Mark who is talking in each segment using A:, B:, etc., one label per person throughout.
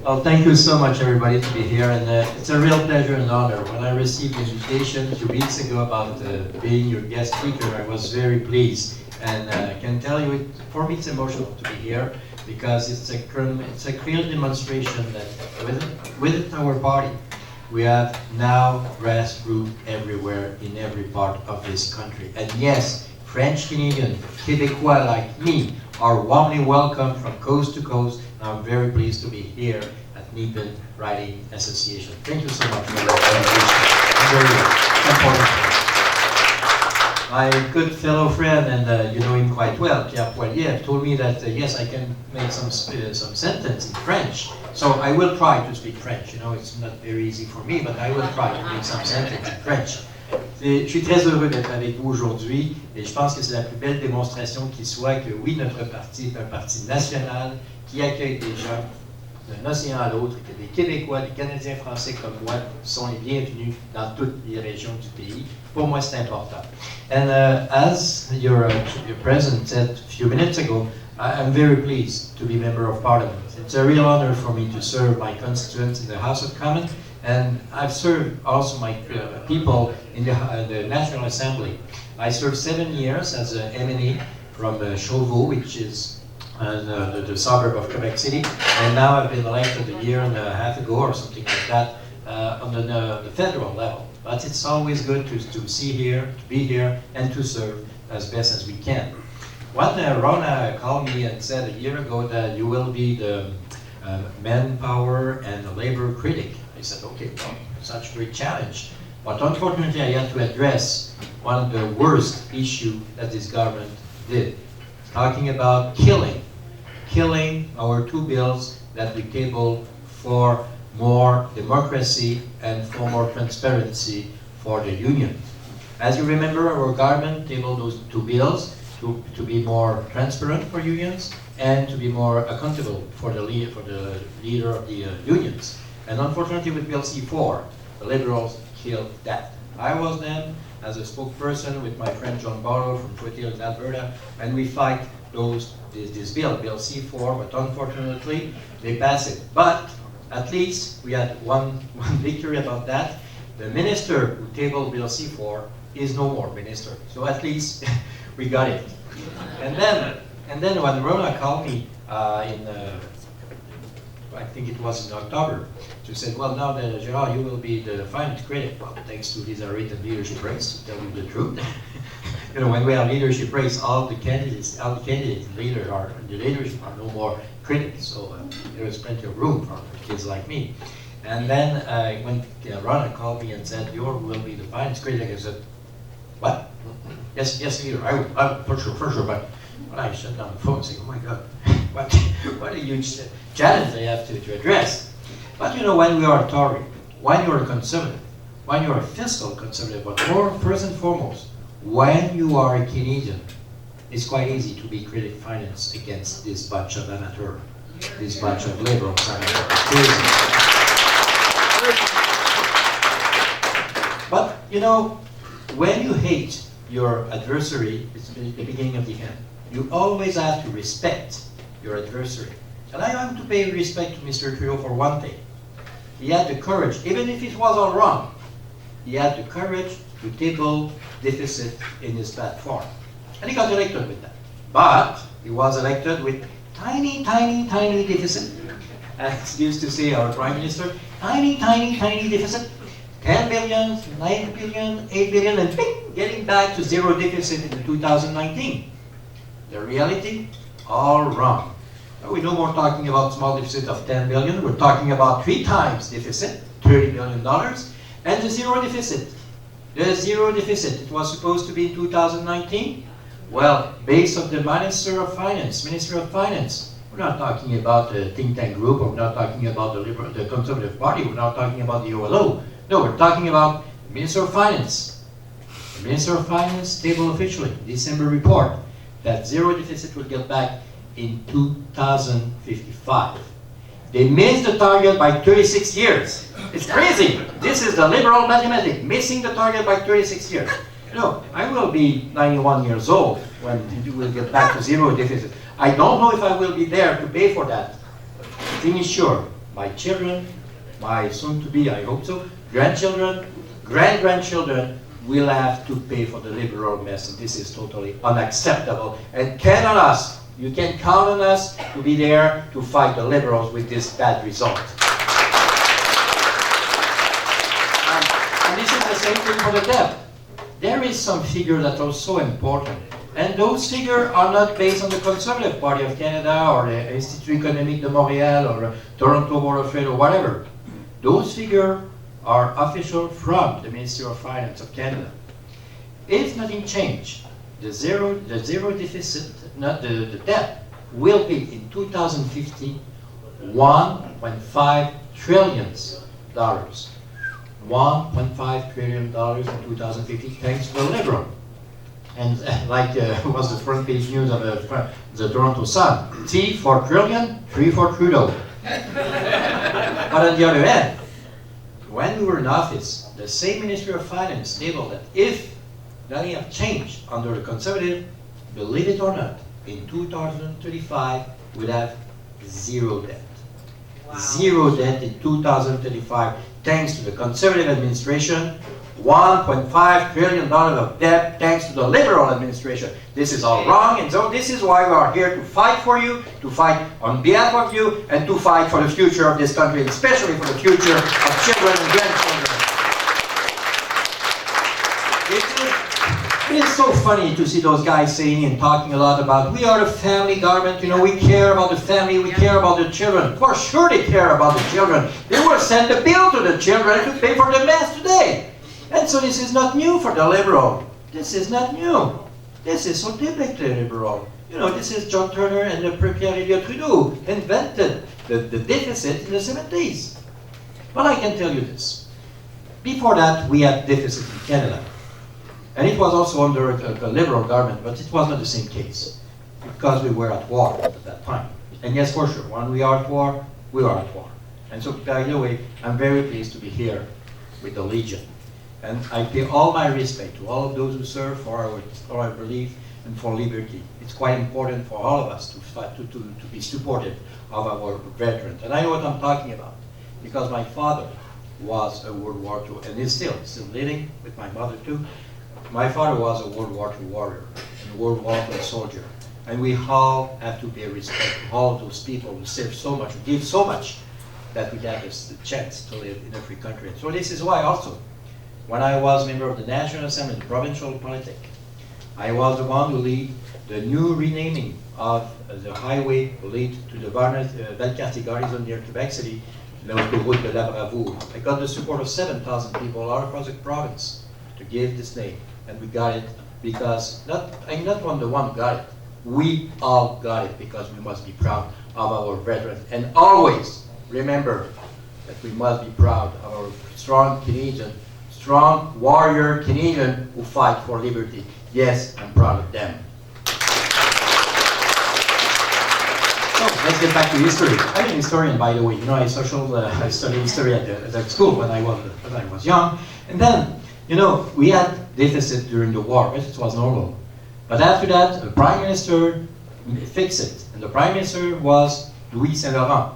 A: Well, thank you so much, everybody, to be here, and it's a real pleasure and honor. When I received the invitation 2 weeks ago about being your guest speaker, I was very pleased, and I can tell you, for me, it's emotional to be here because it's a clear demonstration that with our party, we have now grassroots everywhere in every part of this country, and yes, French Canadian, Québécois like me are warmly welcome from coast to coast. I'm very pleased to be here at Nepean Riding Association. Thank you so much for your invitation. Very important. My good fellow friend, and you know him quite well, Pierre Poilievre, told me that yes, I can make some sentence in French. So I will try to speak French. You know, it's not very easy for me, but I will try to make some sentence in French. Je suis très heureux d'être avec vous aujourd'hui et je pense que c'est la plus belle démonstration qui soit que oui, notre parti est un parti national qui accueille des gens d'un océan à l'autre, que des Québécois, des Canadiens français comme moi sont les bienvenus dans toutes les régions du pays. Pour moi, c'est important. And as your president said a few minutes ago, I'm very pleased to be member of Parliament. It's a real honor for me to serve my constituents in the House of Commons. And I've served also my people in the National Assembly. I served 7 years as an MNE from Chauveau, which is the suburb of Quebec City. And now I've been elected a year and a half ago or something like that on the federal level. But it's always good to be here, and to serve as best as we can. One Rona called me and said a year ago that you will be the manpower and the labor critic. I said, okay, well, such a great challenge. But unfortunately, I had to address one of the worst issues that this government did. Talking about killing our two bills that we tabled for more democracy and for more transparency for the union. As you remember, our government tabled those two bills to be more transparent for unions and to be more accountable for the leader of the unions. And unfortunately, with Bill C4, the Liberals killed that. I was then, as a spokesperson with my friend John Barrow from Foothills, Alberta, and we fight this bill, Bill C4, but unfortunately, they passed it. But at least we had one victory about that. The minister who tabled Bill C4 is no more minister. So at least we got it. And then when Rona called me I think it was in October, she said, well, now that Gerard, you will be the finance critic. Well, thanks to this written leadership race, to tell you the truth. You know, when we have leadership race, all the candidates, the leaders are no more critics. So there is plenty of room for kids like me. And then when Rona called me and said, you will be the finance critic, I said, what? Yes, leader, I will, for sure, but when I shut down the phone and say, oh my God, what a huge challenge they have to address. But you know, when we are a Tory, when you're a conservative, when you're a fiscal conservative, but first and foremost, when you are a Canadian, it's quite easy to be critic finance against this bunch of amateurs, this bunch of liberals. But you know, when you hate your adversary, it's the beginning of the end. You always have to respect your adversary. And I want to pay respect to Mr. Trudeau for one thing. He had the courage, even if it was all wrong, he had the courage to table deficit in his platform. And he got elected with that. But he was elected with tiny deficit. As used to say our Prime Minister, tiny deficit. 10 billion, 9 billion, 8 billion, and bing, getting back to zero deficit in 2019. The reality, all wrong. We're no more talking about small deficit of 10 billion. We're talking about 3 times deficit, $30 billion, and the zero deficit. The zero deficit, it was supposed to be in 2019. Well, based on the Minister of Finance, we're not talking about the think tank group, or we're not talking about the Conservative Party, we're not talking about the OLO. No, we're talking about the Minister of Finance. The Minister of Finance tabled officially, December report, that zero deficit will get back in 2055. They missed the target by 36 years. It's crazy. This is the liberal mathematics, missing the target by 36 years. You know, I will be 91 years old when we will get back to zero deficit. I don't know if I will be there to pay for that. The thing is sure, my children, my soon-to-be, I hope so, grandchildren, grandchildren will have to pay for the liberal mess, and this is totally unacceptable. And count on us, you can count on us to be there to fight the liberals with this bad result. And this is the same thing for the debt. There is some figure that are so important. And those figures are not based on the Conservative Party of Canada or the Institut Économique de Montréal or Toronto Board of Trade or whatever. Those figures are official from the Ministry of Finance of Canada. If nothing changed, the zero deficit, not the debt, will be in 2050 $1.5 trillion. $1.5 trillion in 2050, thanks to the Liberal. And like was the front page news of the Toronto Sun, T for trillion, 3 for Trudeau. But on the other hand, when we were in office, the same Ministry of Finance stated that if nothing had changed under the Conservative, believe it or not, in 2035 we'd have zero debt. Wow. Zero debt in 2035, thanks to the Conservative administration. $1.5 trillion of debt thanks to the Liberal administration. This is all wrong, and so this is why we are here to fight for you, to fight on behalf of you, and to fight for the future of this country, especially for the future of children and grandchildren. It is so funny to see those guys saying and talking a lot about, we are the family government, you know, we care about the family, we care about the children. For sure they care about the children. They will send the bill to the children to pay for the mess today. And so this is not new for the Liberal. This is not new. This is so typically Liberal. You know, this is John Turner and the Premier Trudeau invented the deficit in the 70s. But I can tell you this. Before that, we had deficit in Canada. And it was also under a Liberal government, but it was not the same case. Because we were at war at that time. And yes, for sure, when we are at war, we are at war. And so, by the way, I'm very pleased to be here with the Legion. And I pay all my respect to all of those who serve for our belief and for liberty. It's quite important for all of us to fight, to be supportive of our veterans. And I know what I'm talking about, because my father was a World War II, and is still living with my mother too. My father was a World War II warrior, and a World War II soldier. And we all have to pay respect to all of those people who serve so much, who give so much, that we have the chance to live in a free country. And so this is why also, when I was member of the National Assembly, the provincial politic, I was the one who lead the new renaming of the highway lead to the Valcartier garrison near Quebec City, l'autoroute de la Bravoure. I got the support of 7,000 people all across the province to give this name, and we got it because I'm not the one who got it. We all got it because we must be proud of our veterans, and always remember that we must be proud of our strong Canadian. Strong warrior Canadian who fight for liberty. Yes, I'm proud of them. So let's get back to history. I'm an historian, by the way. You know, I studied history at the school when I was young. And then, you know, we had deficit during the war, but it was normal. But after that, the Prime Minister fixed it, and the Prime Minister was Louis Saint-Laurent.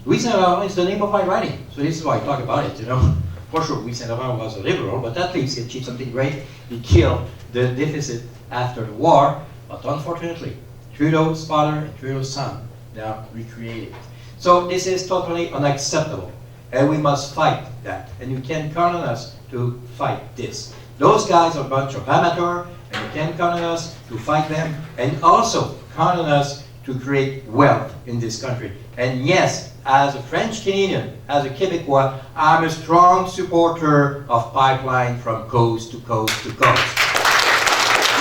A: Louis Saint-Laurent is the name of my writing, so this is why I talk about it, you know. For sure, Louis Saint-Laurent was a Liberal, but at least he achieved something great. He killed the deficit after the war, but unfortunately, Trudeau's father and Trudeau's son now recreated it. So this is totally unacceptable, and we must fight that. And you can count on us to fight this. Those guys are a bunch of amateurs, and you can count on us to fight them, and also count on us to create wealth in this country. And yes, as a French Canadian, as a Quebecois, I'm a strong supporter of pipeline from coast to coast to coast.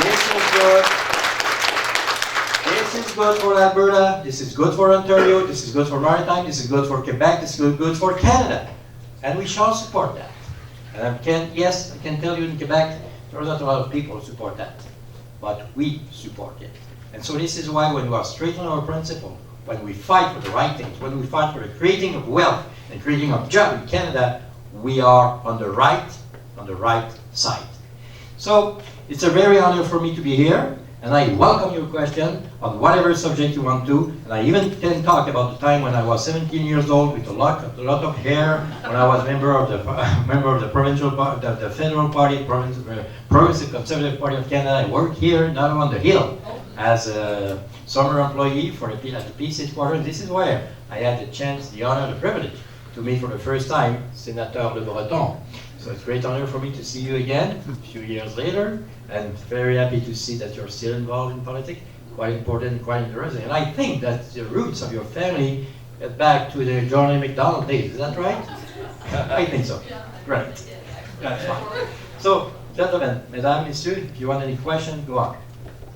A: This is good. This is good for Alberta. This is good for Ontario. This is good for Maritime. This is good for Quebec. This is good for Canada. And we shall support that. And I can tell you in Quebec, there are not a lot of people who support that. But we support it. And so this is why when we are straight on our principle, when we fight for the right things, when we fight for the creating of wealth and creating of jobs in Canada, we are on the right side. So it's a very honor for me to be here, and I welcome your question on whatever subject you want to, and I even can talk about the time when I was 17 years old with a lot of hair, when I was member of the provincial the federal party, Progressive Conservative Party of Canada. I worked here, not on the Hill, as a summer employee at the Peace headquarters. This is where I had the chance, the honor, the privilege to meet for the first time Sénateur Le Breton. So it's a great honor for me to see you again a few years later, and very happy to see that you're still involved in politics. Quite important, quite interesting. And I think that the roots of your family get back to the John A. Macdonald days. Is that right? I think so. Great. That's fine. So, gentlemen, mesdames, messieurs, if you want any questions, go on.